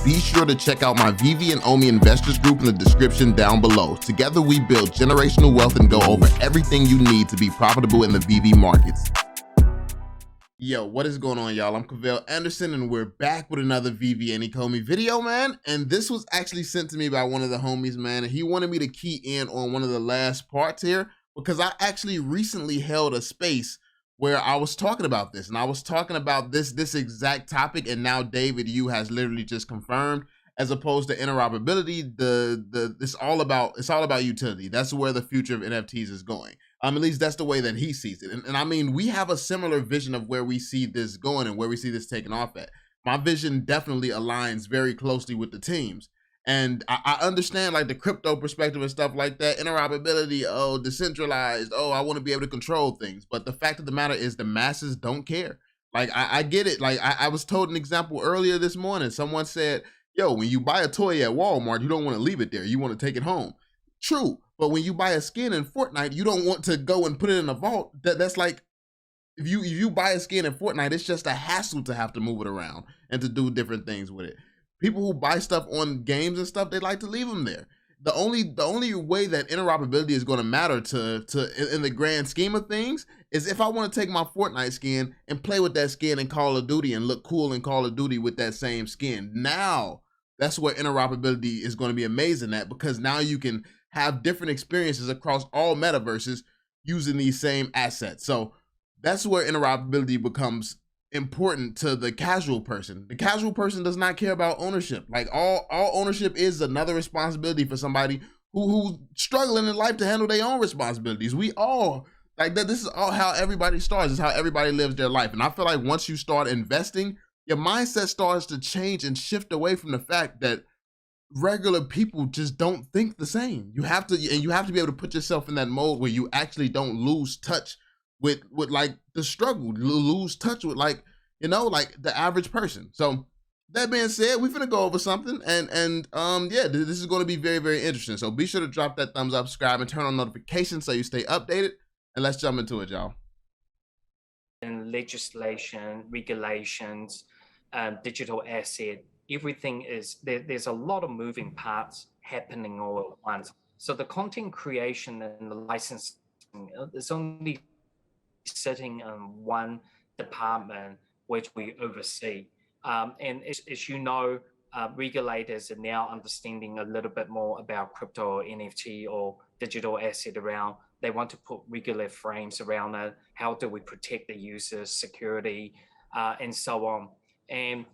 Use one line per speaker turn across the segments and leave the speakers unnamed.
Be sure to check out my Veve and Omi investors group in the description down below. Together we build generational wealth and go over everything you need to be profitable in the Veve markets. Yo, what is going on, y'all? I'm Cavell Anderson and we're back with another Veve and Ecomi video, man. And this was actually sent to me by one of the homies, man. And he wanted me to key in on one of the last parts here because I actually recently held a space where I was talking about this, and I was talking about this exact topic, and now David Yu has literally just confirmed, as opposed to interoperability, it's all about utility. That's where the future of NFTs is going. At least that's the way that he sees it. And I mean, we have a similar vision of where we see this going and where we see this taking off at. My vision definitely aligns very closely with the team's. And I understand like the crypto perspective and stuff like that, interoperability, oh, decentralized, oh, I want to be able to control things. But the fact of the matter is the masses don't care. Like, I get it. Like, I was told an example earlier this morning. Someone said, yo, when you buy a toy at Walmart, you don't want to leave it there. You want to take it home. True. But when you buy a skin in Fortnite, you don't want to go and put it in a vault. That's like, if you buy a skin in Fortnite, it's just a hassle to have to move it around and to do different things with it. People who buy stuff on games and stuff, they like to leave them there. The only way that interoperability is going to matter in the grand scheme of things is if I want to take my Fortnite skin and play with that skin in Call of Duty and look cool in Call of Duty with that same skin. Now, that's where interoperability is going to be amazing at, because now you can have different experiences across all metaverses using these same assets. So that's where interoperability becomes important to the casual person. The casual person does not care about ownership. Like all ownership is another responsibility for somebody who's struggling in life to handle their own responsibilities. We all like that. This is all how everybody starts. It's how everybody lives their life. And I feel like once you start investing, your mindset starts to change and shift away from the fact that regular people just don't think the same. You have to be able to put yourself in that mode where you actually don't lose touch with like the struggle, lose touch with like, you know, like the average person. So that being said, we're gonna go over something and yeah, this is going to be very, very interesting. So be sure to drop that thumbs up, subscribe, and turn on notifications so you stay updated. And let's jump into it, y'all.
And legislation, regulations, digital asset, everything is there's a lot of moving parts happening all at once. So the content creation and the licensing is only sitting in one department which we oversee. And as you know, regulators are now understanding a little bit more about crypto or NFT or digital asset around. They want to put regular frames around it. How do we protect the users, security, and so on. And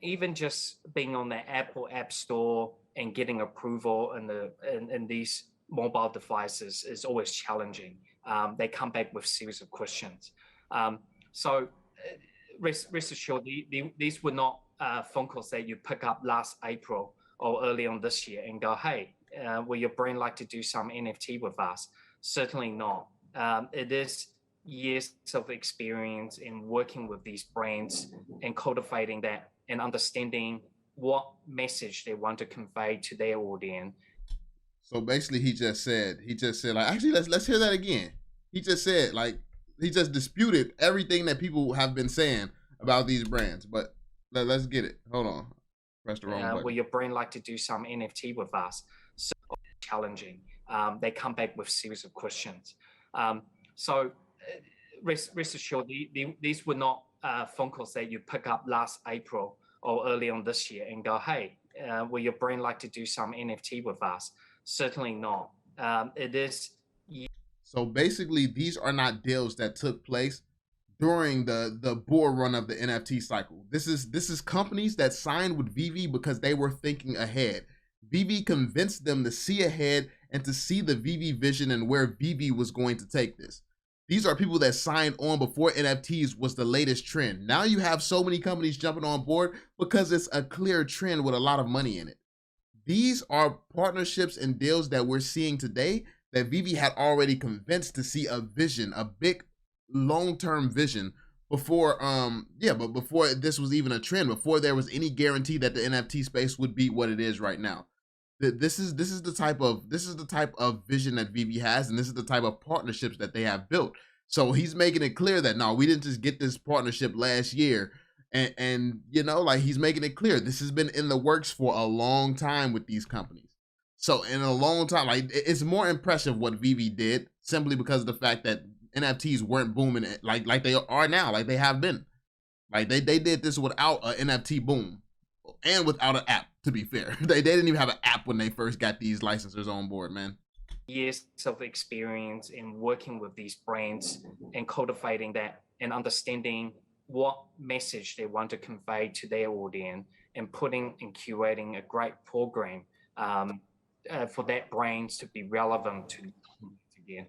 even just being on the Apple App Store and getting approval in these mobile devices is always challenging. They come back with a series of questions. So rest assured, these were not phone calls that you pick up last April or early on this year and go, hey, will your brain like to do some NFT with us? Certainly not. It is years of experience in working with these brands and cultivating that and understanding what message they want to convey to their audience.
So basically he just said like, actually let's hear that again. He just said like, he just disputed everything that people have been saying about these brands. But let's get it. Hold on. Press the wrong button.
Will your brain like to do some NFT with us? So challenging. They come back with a series of questions. So rest assured, these were not phone calls that you pick up last April or early on this year and go, hey, will your brain like to do some NFT with us? Certainly not. It is.
So basically, these are not deals that took place during the bull run of the NFT cycle. This is companies that signed with Veve because they were thinking ahead. Veve convinced them to see ahead and to see the Veve vision and where Veve was going to take this. These are people that signed on before NFTs was the latest trend. Now you have so many companies jumping on board because it's a clear trend with a lot of money in it. These are partnerships and deals that we're seeing today that Veve had already convinced to see a vision, a big long-term vision before before this was even a trend, before there was any guarantee that the NFT space would be what it is right now. This is the type of vision that Veve has, and this is the type of partnerships that they have built. So he's making it clear that no, we didn't just get this partnership last year And you know, like, he's making it clear this has been in the works for a long time with these companies. So in a long time, like, it's more impressive what Veve did simply because of the fact that NFTs weren't booming like they are now, like they have been. Like they did this without an NFT boom and without an app, to be fair. They didn't even have an app when they first got these licensors on board, man.
Years of experience in working with these brands and cultivating that and understanding what message they want to convey to their audience and putting and curating a great program for that brands to be relevant to again.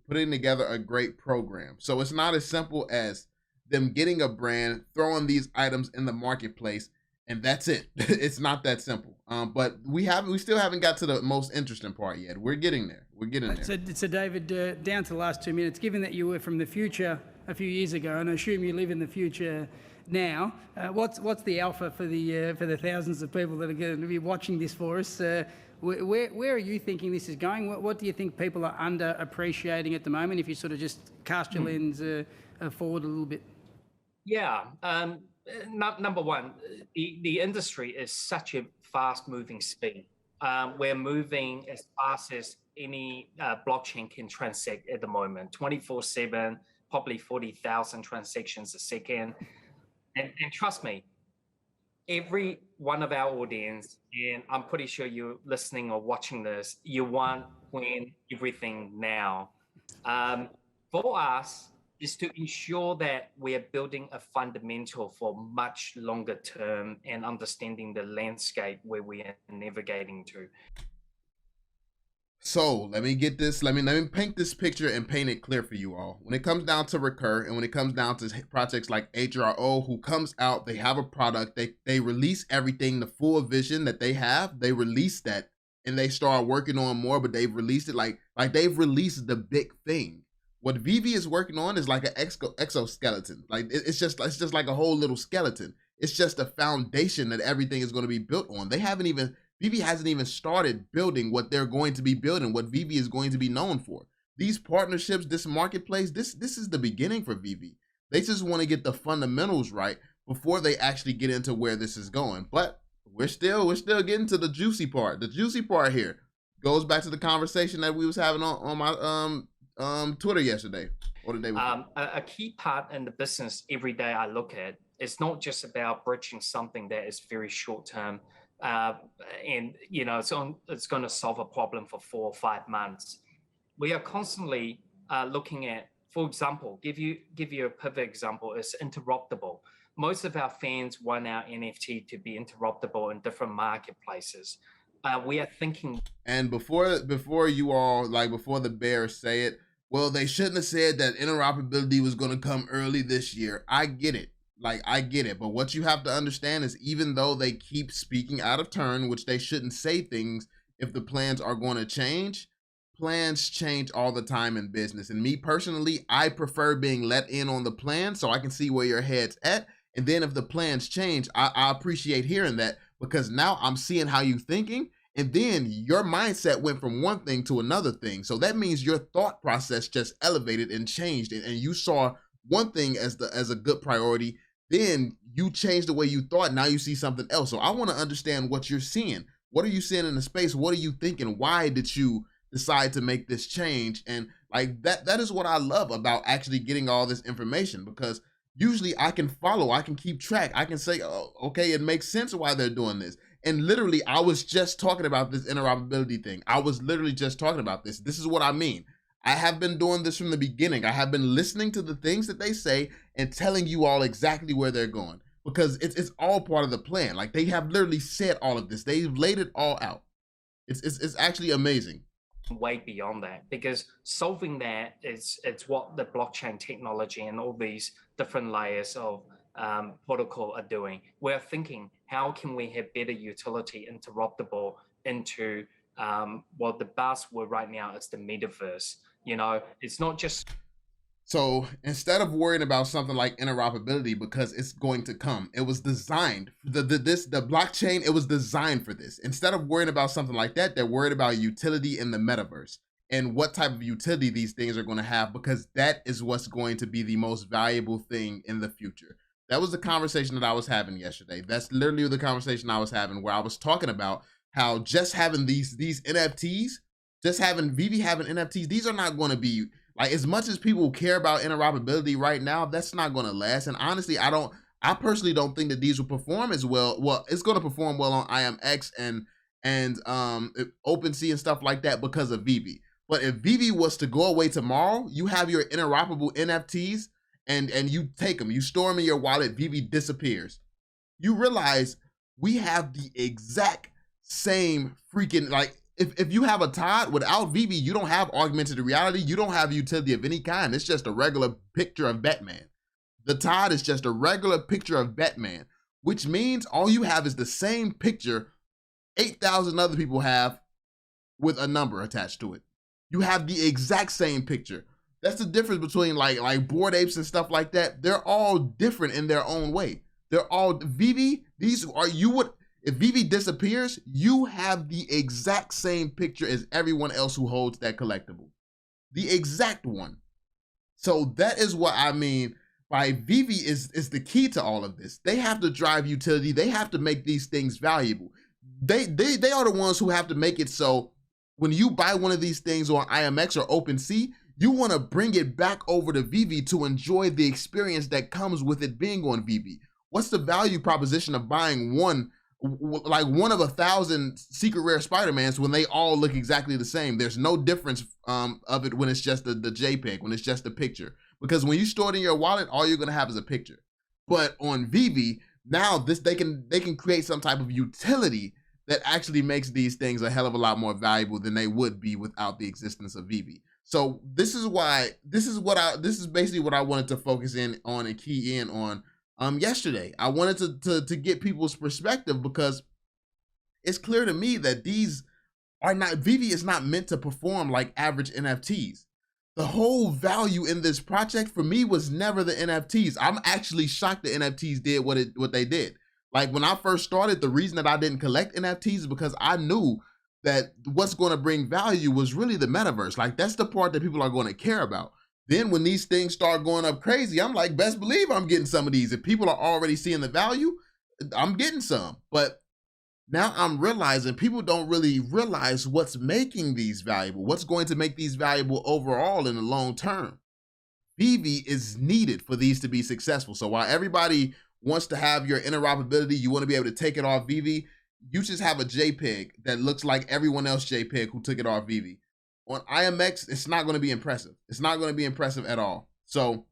Putting together a great program. So it's not as simple as them getting a brand, throwing these items in the marketplace, and that's it. It's not that simple. But we still haven't got to the most interesting part yet. We're getting there. We're getting there.
So David, down to the last 2 minutes, given that you were from the future a few years ago, and I assume you live in the future now, what's the alpha for the thousands of people that are going to be watching this for us? Where are you thinking this is going? What do you think people are underappreciating at the moment, if you sort of just cast your lens forward a little bit?
Yeah. Number one, the industry is such a fast-moving speed. We're moving as fast as any blockchain can transact at the moment, 24/7, probably 40,000 transactions a second. And trust me, every one of our audience, and I'm pretty sure you're listening or watching this, you want when everything now. For us, is to ensure that we are building a fundamental for much longer term and understanding the landscape where we are navigating to.
So let me get this. Let me paint this picture and paint it clear for you all. When it comes down to Recur, and when it comes down to projects like HRO, who comes out, they have a product, they release everything, the full vision that they have, they release that, and they start working on more. But they've released it like they've released the big thing. What Veve is working on is like an exoskeleton. Like it's just like a whole little skeleton. It's just a foundation that everything is going to be built on. Veve hasn't even started building what they're going to be building, what Veve is going to be known for. These partnerships, this marketplace, this is the beginning for Veve. They just want to get the fundamentals right before they actually get into where this is going. But we're still getting to the juicy part. The juicy part here goes back to the conversation that we was having on my Twitter yesterday or the day before.
A key part in the business every day I look at, it's not just about bridging something that is very short term and you know it's going to solve a problem for 4 or 5 months. We are constantly looking at, for example, give you a perfect example, is interruptible. Most of our fans want our NFT to be interruptible in different marketplaces. We are thinking,
and before you all, like, before the bears say it, well, they shouldn't have said that interoperability was going to come early this year. I get it. Like, I get it. But what you have to understand is, even though they keep speaking out of turn, which they shouldn't say things if the plans are going to change, plans change all the time in business. And me personally, I prefer being let in on the plan so I can see where your head's at. And then if the plans change, I appreciate hearing that, because now I'm seeing how you're thinking. And then your mindset went from one thing to another thing. So that means your thought process just elevated and changed. And you saw one thing as a good priority. Then you changed the way you thought. Now you see something else. So I want to understand what you're seeing. What are you seeing in the space? What are you thinking? Why did you decide to make this change? And like that is what I love about actually getting all this information, because usually I can follow, I can keep track. I can say, oh, okay, it makes sense why they're doing this. And literally, I was just talking about this interoperability thing. I was literally just talking about this. This is what I mean. I have been doing this from the beginning. I have been listening to the things that they say and telling you all exactly where they're going, because it's all part of the plan. Like, they have literally said all of this. They've laid it all out. It's actually amazing.
Way beyond that, because solving that it's what the blockchain technology and all these different layers of protocol are doing. We're thinking, how can we have better utility interruptible into what the buzzword right now is the metaverse. You know, it's not just.
So instead of worrying about something like interoperability, because it's going to come, it was designed, the blockchain, it was designed for this. Instead of worrying about something like that, they're worried about utility in the metaverse. and what type of utility these things are going to have, because that is what's going to be the most valuable thing in the future. That was the conversation that I was having yesterday. That's literally the conversation I was having, where I was talking about how just having these NFTs, just having Veve having NFTs, these are not going to be, like, as much as people care about interoperability right now, that's not going to last. And honestly, I personally don't think that these will perform as well. Well, it's going to perform well on IMX and OpenSea and stuff like that because of Veve. But if Veve was to go away tomorrow, you have your interoperable NFTs and you take them, you store them in your wallet, Veve disappears. You realize we have the exact same freaking, like, if you have a Todd without Veve, you don't have augmented reality, you don't have utility of any kind. It's just a regular picture of Batman. The Todd is just a regular picture of Batman, which means all you have is the same picture 8,000 other people have with a number attached to it. You have the exact same picture. That's the difference between like Bored Apes and stuff like that. They're all different in their own way. They're all Veve. If Veve disappears, you have the exact same picture as everyone else who holds that collectible. The exact one. So that is what I mean by Veve is the key to all of this. They have to drive utility. They have to make these things valuable. They are the ones who have to make it so when you buy one of these things on IMX or OpenSea, you want to bring it back over to Veve to enjoy the experience that comes with it being on Veve. What's the value proposition of buying one of 1,000 secret rare Spider-Mans when they all look exactly the same? There's no difference of it when it's just the JPEG, when it's just a picture. Because when you store it in your wallet, all you're gonna have is a picture. But on Veve, now they can create some type of utility that actually makes these things a hell of a lot more valuable than they would be without the existence of Veve. So this is basically what I wanted to focus in on and key in on yesterday. I wanted to get people's perspective, because it's clear to me that Veve is not meant to perform like average NFTs. The whole value in this project for me was never the NFTs. I'm actually shocked the NFTs did what they did. Like, when I first started, the reason that I didn't collect NFTs is because I knew that what's going to bring value was really the metaverse. Like, that's the part that people are going to care about. Then when these things start going up crazy, I'm like, best believe I'm getting some of these. If people are already seeing the value, I'm getting some. But now I'm realizing people don't really realize what's making these valuable, what's going to make these valuable overall in the long term. Veve is needed for these to be successful. So while everybody wants to have your interoperability, you want to be able to take it off Veve, you just have a JPEG that looks like everyone else JPEG who took it off Veve. On IMX, it's not going to be impressive. It's not going to be impressive at all. So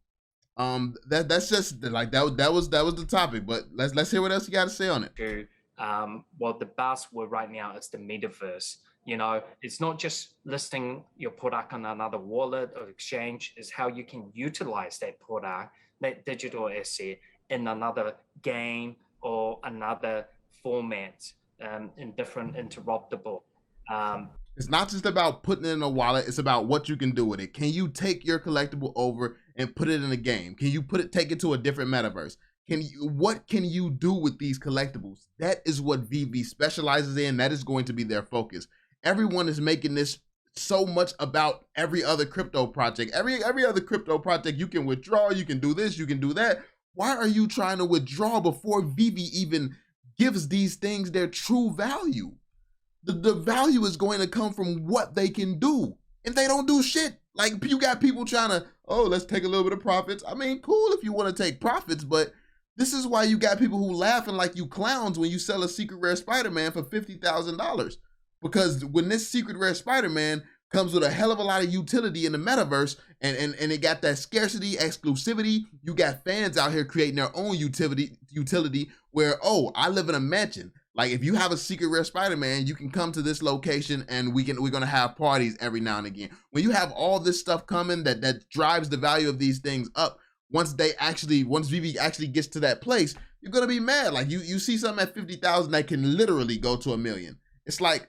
that's just like that was the topic. But let's hear what else you got to say on it.
Well, the buzzword right now is the metaverse. You know, it's not just listing your product on another wallet or exchange. It's how you can utilize that product, that digital asset, in another game or another format, in different interoperable.
It's not just about putting it in a wallet. It's about what you can do with it. Can you take your collectible over and put it in a game? Can you take it to a different metaverse? What can you do with these collectibles? That is what Veve specializes in. That is going to be their focus. Everyone is making this so much about every other crypto project. Every other crypto project, you can withdraw, you can do this, you can do that. Why are you trying to withdraw before Veve even gives these things their true value? The value is going to come from what they can do. And they don't do shit. Like, you got people trying to, oh, let's take a little bit of profits. I mean, cool if you want to take profits, but this is why you got people who laughing like you clowns when you sell a secret rare Spider-Man for $50,000. Because when this secret rare Spider-Man comes with a hell of a lot of utility in the metaverse, and it got that scarcity, exclusivity, you got fans out here creating their own utility where, oh, I live in a mansion. Like, if you have a secret rare Spider-Man, you can come to this location and we're gonna have parties every now and again. When you have all this stuff coming that drives the value of these things up, once Veve actually gets to that place, you're gonna be mad. Like, you see something at 50,000 that can literally go to 1 million. It's like,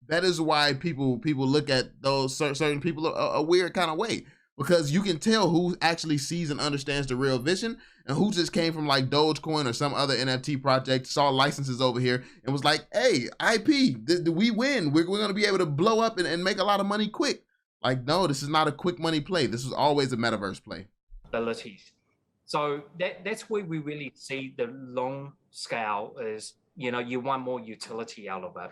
that is why people look at those certain people a weird kind of way. because you can tell who actually sees and understands the real vision and who just came from like Dogecoin or some other NFT project, saw licenses over here and was like, hey, IP, we win. We're going to be able to blow up and make a lot of money quick. Like, no, this is not a quick money play. This was always a metaverse play.
Abilities. So that's where we really see the long scale is, you want more utility out of it.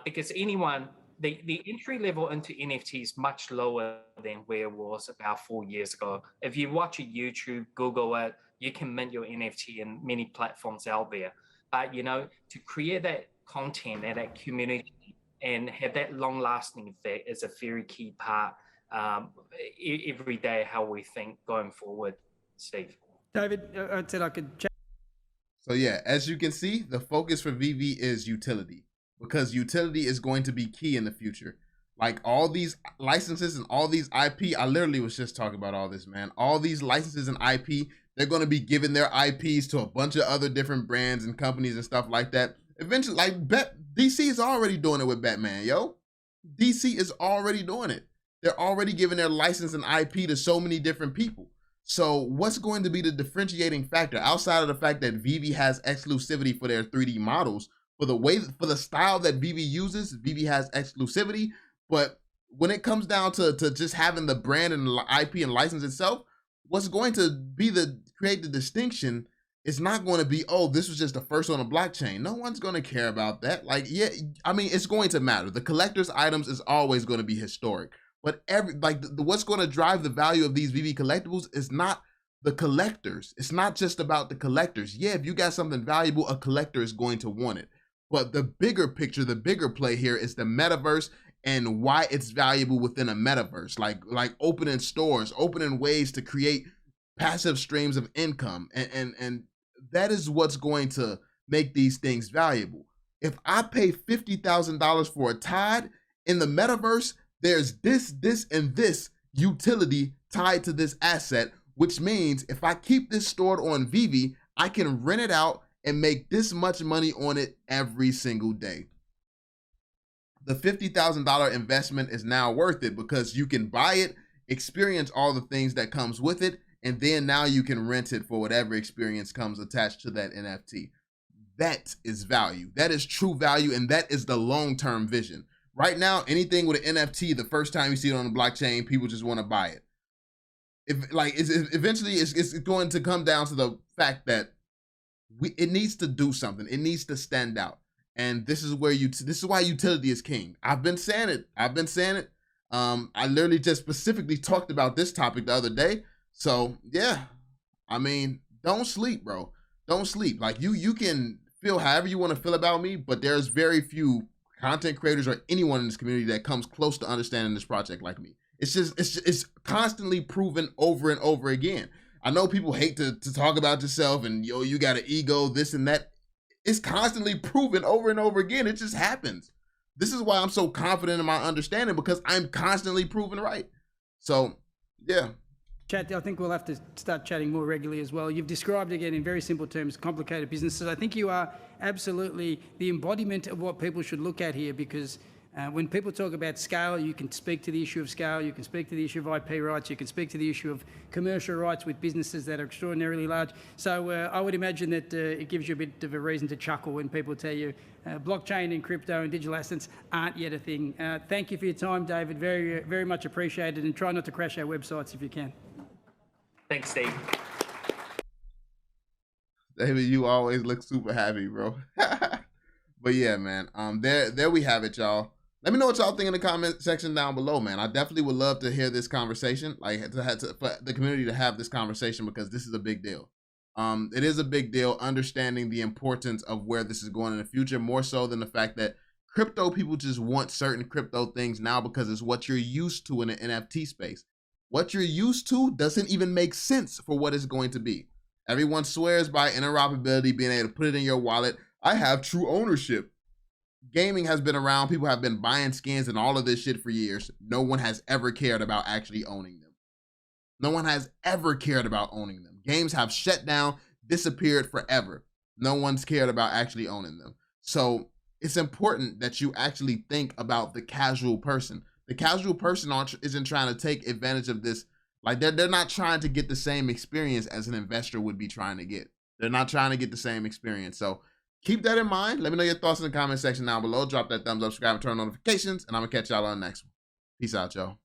Because the entry level into NFT is much lower than where it was about 4 years ago. If you watch a YouTube, Google it, you can mint your NFT in many platforms out there. But, to create that content and that community and have that long lasting effect is a very key part every day how we think going forward, Steve.
David, I said I could chat.
So yeah, as you can see, the focus for Veve is utility, because utility is going to be key in the future. Like all these licenses and all these IP, I literally was just talking about all this, man. All these licenses and IP, they're going to be giving their IPs to a bunch of other different brands and companies and stuff like that. Eventually, like DC is already doing it with Batman, yo. DC is already doing it. They're already giving their license and IP to so many different people. So what's going to be the differentiating factor outside of the fact that Veve has exclusivity for their 3D models, for the style that Veve uses, Veve has exclusivity. But when it comes down to just having the brand and the IP and license itself, what's going to be create the distinction is not going to be, oh, this was just the first on the blockchain. No one's going to care about that. Like, yeah, I mean, it's going to matter. The collector's items is always going to be historic. But what's going to drive the value of these Veve collectibles is not the collectors. It's not just about the collectors. Yeah, if you got something valuable, a collector is going to want it. But the bigger picture, the bigger play here is the metaverse and why it's valuable within a metaverse. Like opening stores, opening ways to create passive streams of income. And that is what's going to make these things valuable. If I pay $50,000 for a Tide in the metaverse, there's this, and this utility tied to this asset, which means if I keep this stored on Veve, I can rent it out and make this much money on it every single day. The $50,000 investment is now worth it because you can buy it, experience all the things that comes with it, and then now you can rent it for whatever experience comes attached to that NFT. That is value. That is true value, and that is the long-term vision. Right now, anything with an NFT, the first time you see it on the blockchain, people just want to buy it. Eventually, it's going to come down to the fact that it needs to do something. It needs to stand out, and this is why utility is king. I've been saying it. I literally just specifically talked about this topic the other day. So yeah, I mean, don't sleep, bro. Don't sleep. Like you can feel however you want to feel about me, but there's very few content creators or anyone in this community that comes close to understanding this project like me. It's constantly proven over and over again. I know people hate to talk about yourself and yo, you got an ego, this and that. It's constantly proven over and over again. It just happens. This is why I'm so confident in my understanding, because I'm constantly proven right. So yeah.
Chat, I think we'll have to start chatting more regularly as well. You've described, again, in very simple terms, complicated businesses. I think you are absolutely the embodiment of what people should look at here, because when people talk about scale, you can speak to the issue of scale, you can speak to the issue of IP rights, you can speak to the issue of commercial rights with businesses that are extraordinarily large. So I would imagine that it gives you a bit of a reason to chuckle when people tell you blockchain and crypto and digital assets aren't yet a thing. Thank you for your time, David. Very, very much appreciated, and try not to crash our websites if you can.
Thanks, Steve.
David, you always look super happy, bro. But yeah, man, there we have it, y'all. Let me know what y'all think in the comment section down below, man. I definitely would love to hear this conversation, like for the community to have this conversation, because this is a big deal. It is a big deal, understanding the importance of where this is going in the future, more so than the fact that crypto people just want certain crypto things now because it's what you're used to in the NFT space. What you're used to doesn't even make sense for what it's going to be. Everyone swears by interoperability, being able to put it in your wallet. I have true ownership. Gaming has been around. People have been buying skins and all of this shit for years. No one has ever cared about actually owning them. No one has ever cared about owning them. Games have shut down, disappeared forever. No one's cared about actually owning them. So it's important that you actually think about the casual person. The casual person isn't trying to take advantage of this Like they're not trying to get the same experience as an investor would be trying to get. They're not trying to get the same experience. So keep that in mind. Let me know your thoughts in the comment section down below. Drop that thumbs up, subscribe, and turn on notifications, and I'm gonna catch y'all on the next one. Peace out, y'all.